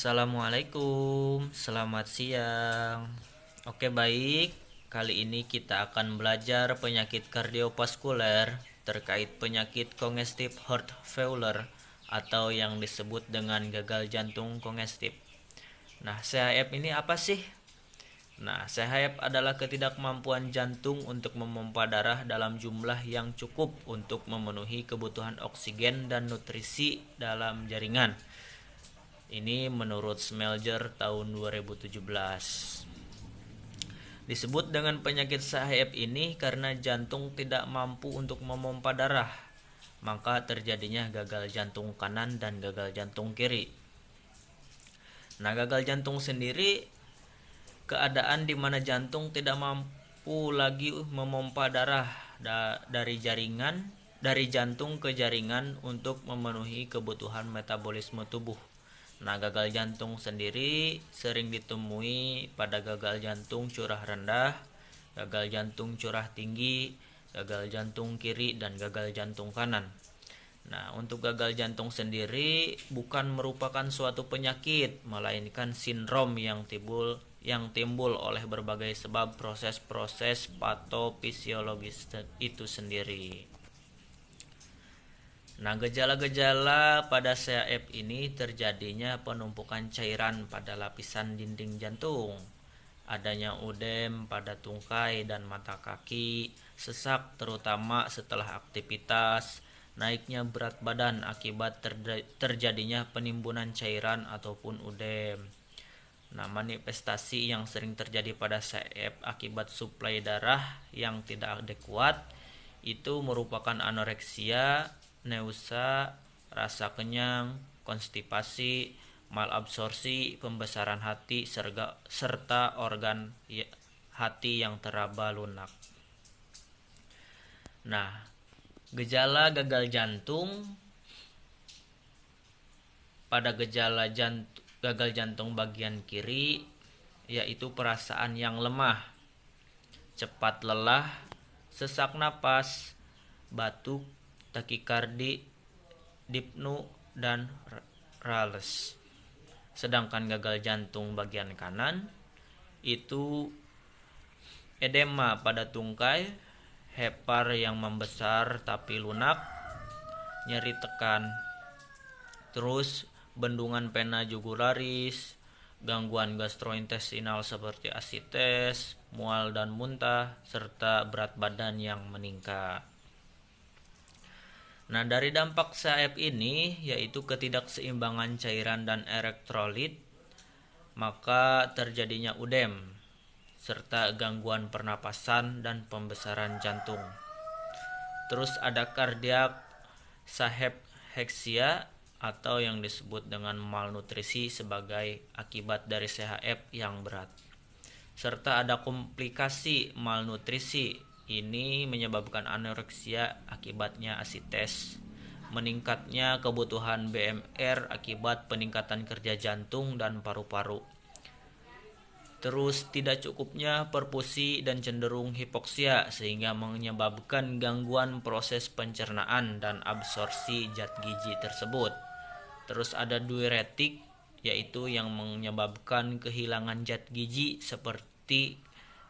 Assalamualaikum, selamat siang. Oke, baik. Kali ini kita akan belajar penyakit kardiovaskuler terkait penyakit congestive heart failure atau yang disebut dengan gagal jantung kongestif. Nah, CHF ini apa sih? Nah, CHF adalah ketidakmampuan jantung untuk memompa darah dalam jumlah yang cukup untuk memenuhi kebutuhan oksigen dan nutrisi dalam jaringan. Ini menurut Smelger tahun 2017. Disebut dengan penyakit CHF ini karena jantung tidak mampu untuk memompa darah, maka terjadinya gagal jantung kanan dan gagal jantung kiri. Nah, gagal jantung sendiri keadaan di mana jantung tidak mampu lagi memompa darah dari jantung ke jaringan untuk memenuhi kebutuhan metabolisme tubuh. Nah, gagal jantung sendiri sering ditemui pada gagal jantung curah rendah, gagal jantung curah tinggi, gagal jantung kiri, dan gagal jantung kanan. Nah, untuk gagal jantung sendiri bukan merupakan suatu penyakit, melainkan sindrom yang timbul oleh berbagai sebab proses-proses patofisiologis itu sendiri. Nah, gejala-gejala pada CHF ini terjadinya penumpukan cairan pada lapisan dinding jantung, adanya udem pada tungkai dan mata kaki, sesak terutama setelah aktivitas, naiknya berat badan akibat terjadinya penimbunan cairan ataupun udem. Nah, manifestasi yang sering terjadi pada CHF akibat suplai darah yang tidak adekuat itu merupakan anoreksia, nausa, rasa kenyang, konstipasi, malabsorpsi, pembesaran hati, serta organ hati yang teraba lunak. Nah, gejala gagal jantung pada gagal jantung bagian kiri yaitu perasaan yang lemah, cepat lelah, sesak napas, batuk, takikardi, dipnu, dan rales. Sedangkan gagal jantung bagian kanan itu edema pada tungkai, hepar yang membesar tapi lunak, nyeri tekan, terus bendungan vena jugularis, gangguan gastrointestinal seperti asites, mual dan muntah, serta berat badan yang meningkat. Nah, dari dampak CHF ini yaitu ketidakseimbangan cairan dan elektrolit, maka terjadinya udem serta gangguan pernapasan dan pembesaran jantung. Terus ada kardiak cachexia atau yang disebut dengan malnutrisi sebagai akibat dari CHF yang berat. Serta ada komplikasi malnutrisi. Ini menyebabkan anoreksia, akibatnya asites, meningkatnya kebutuhan BMR akibat peningkatan kerja jantung dan paru-paru. Terus tidak cukupnya perfusi dan cenderung hipoksia sehingga menyebabkan gangguan proses pencernaan dan absorpsi zat gizi tersebut. Terus ada diuretik yaitu yang menyebabkan kehilangan zat gizi seperti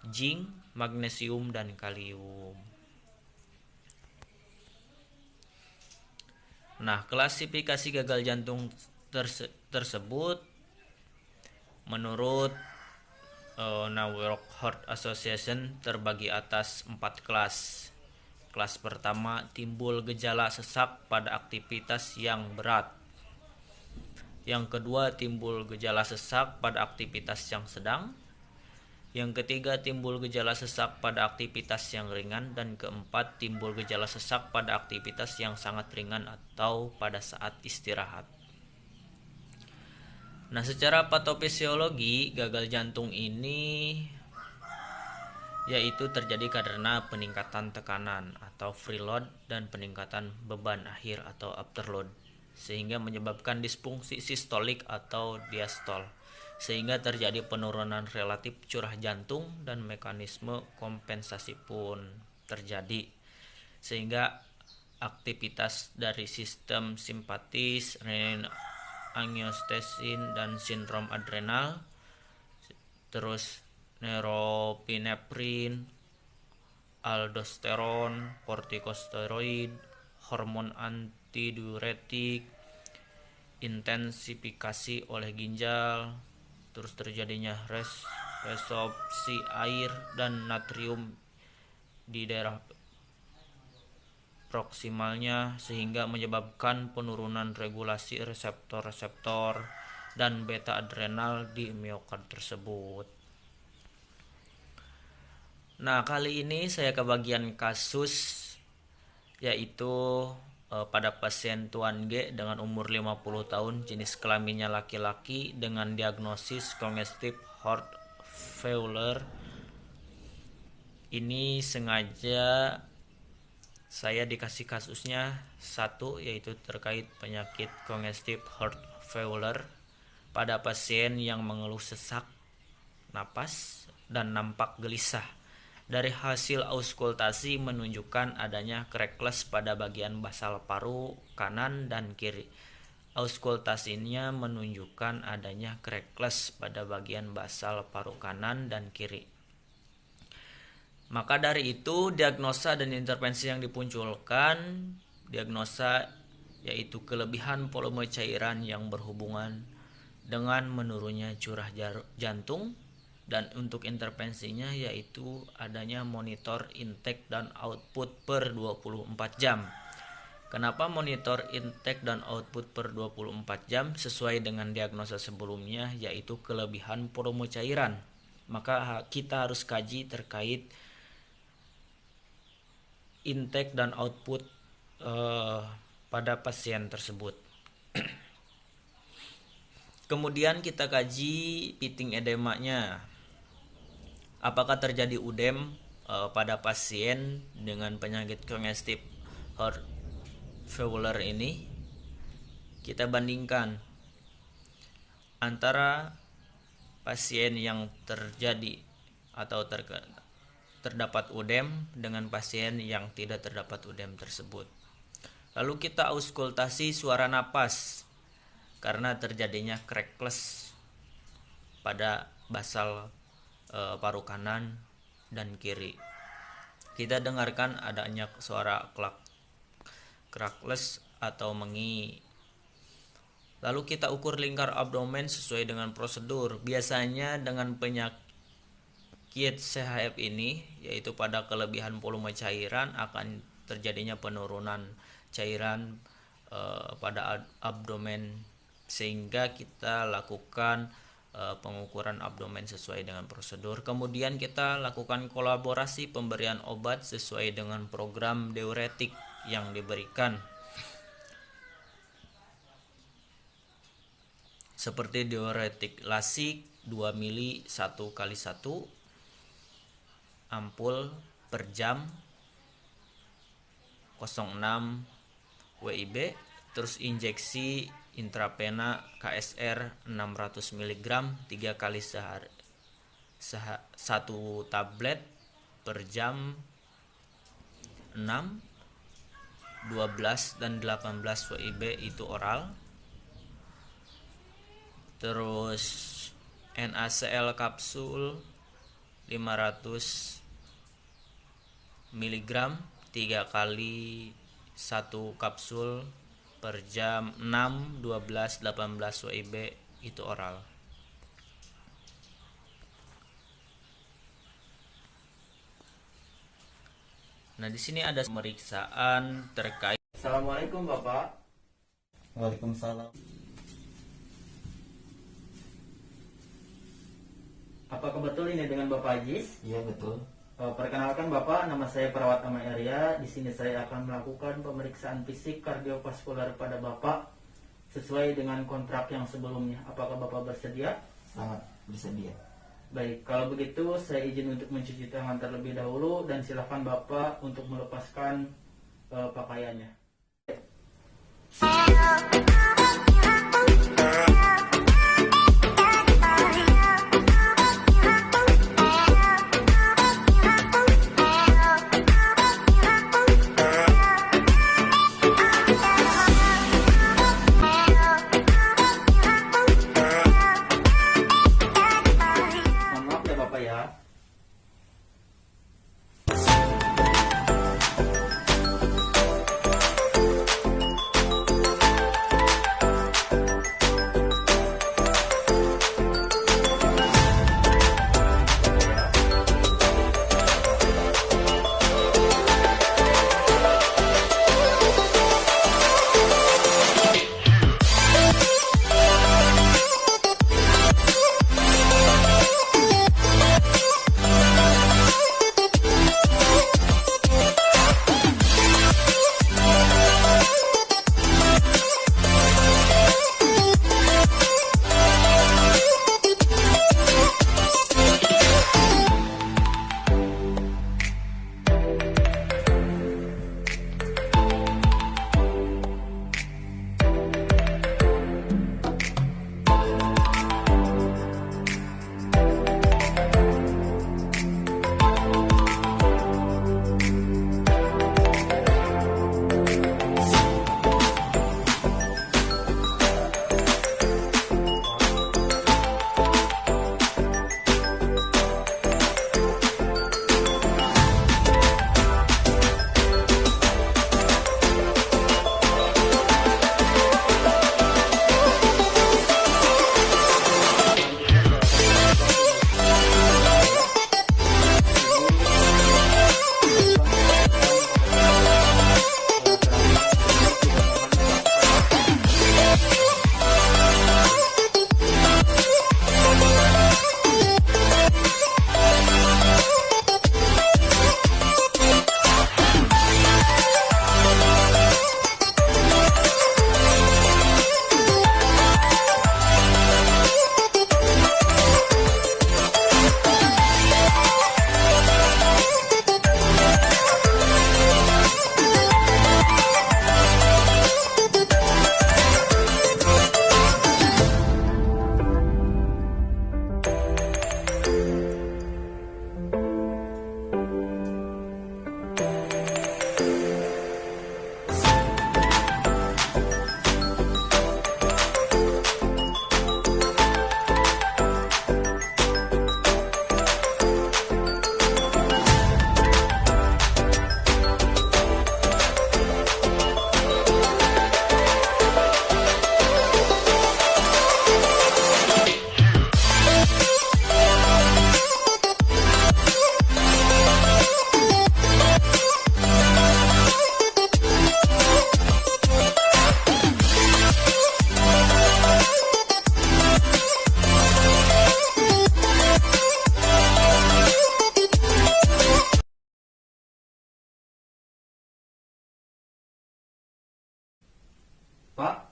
zinc, magnesium, dan kalium. Nah, klasifikasi gagal jantung tersebut menurut New York Heart Association terbagi atas 4 kelas. Kelas pertama, timbul gejala sesak pada aktivitas yang berat. Yang kedua, timbul gejala sesak pada aktivitas yang sedang. Yang ketiga, timbul gejala sesak pada aktivitas yang ringan. Dan keempat, timbul gejala sesak pada aktivitas yang sangat ringan atau pada saat istirahat. Nah, secara patofisiologi, gagal jantung ini yaitu terjadi karena peningkatan tekanan atau preload dan peningkatan beban akhir atau afterload, sehingga menyebabkan disfungsi sistolik atau diastol, sehingga terjadi penurunan relatif curah jantung dan mekanisme kompensasi pun terjadi, sehingga aktivitas dari sistem simpatis, angiostensin dan sindrom adrenal, terus neuropineprin, aldosteron, kortikosteroid, hormon antidiuretik, intensifikasi oleh ginjal, terus terjadinya resorpsi air dan natrium di daerah proksimalnya sehingga menyebabkan penurunan regulasi reseptor-reseptor dan beta adrenal di miokard tersebut. Nah, kali ini saya ke bagian kasus, yaitu pada pasien Tuan G dengan umur 50 tahun, jenis kelaminnya laki-laki dengan diagnosis congestive heart failure. Ini sengaja saya dikasih kasusnya satu, yaitu terkait penyakit congestive heart failure pada pasien yang mengeluh sesak napas dan nampak gelisah. Dari hasil auskultasi menunjukkan adanya crackles pada bagian basal paru kanan dan kiri. Auskultasinya menunjukkan adanya crackles pada bagian basal paru kanan dan kiri. Maka dari itu, diagnosa dan intervensi yang dimunculkan, diagnosa yaitu kelebihan volume cairan yang berhubungan dengan menurunnya curah jantung, dan untuk intervensinya yaitu adanya monitor intake dan output per 24 jam. Kenapa monitor intake dan output per 24 jam? Sesuai dengan diagnosa sebelumnya, yaitu kelebihan volume cairan. Maka kita harus kaji terkait intake dan output pada pasien tersebut. Kemudian kita kaji pitting edemanya. Apakah terjadi udem pada pasien dengan penyakit congestive heart failure ini? Kita bandingkan antara pasien yang terjadi atau terdapat udem dengan pasien yang tidak terdapat udem tersebut. Lalu kita auskultasi suara napas karena terjadinya crackles pada basal paru kanan dan kiri. Kita dengarkan adanya suara crackles atau mengi. Lalu kita ukur lingkar abdomen sesuai dengan prosedur. Biasanya dengan penyakit CHF ini, yaitu pada kelebihan volume cairan, akan terjadinya penurunan cairan pada abdomen, sehingga kita lakukan pengukuran abdomen sesuai dengan prosedur. Kemudian kita lakukan kolaborasi pemberian obat sesuai dengan program diuretik yang diberikan, seperti diuretik lasik 2 mili 1x1 ampul per jam 06 WIB, terus injeksi intravena KSR 600 mg 3 kali sehari, 1 tablet per jam 6, 12 dan 18 WIB itu oral. Terus NaCl kapsul 500 mg 3 kali 1 kapsul per jam 6, 12, 18 WIB itu oral. Nah, di sini ada pemeriksaan terkait. Assalamualaikum Bapak. Waalaikumsalam. Apakah betul ini dengan Bapak Haji? Iya betul. Perkenalkan Bapak, nama saya Perawat Ahmad Arya. Di sini saya akan melakukan pemeriksaan fisik kardiovaskular pada Bapak sesuai dengan kontrak yang sebelumnya. Apakah Bapak bersedia? Sangat bersedia. Baik, kalau begitu saya izin untuk mencuci tangan terlebih dahulu dan silakan Bapak untuk melepaskan pakaiannya.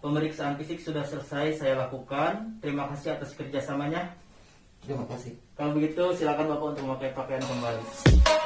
Pemeriksaan fisik sudah selesai saya lakukan. Terima kasih atas kerjasamanya. Terima kasih. Kalau begitu silakan Bapak untuk memakai pakaian kembali.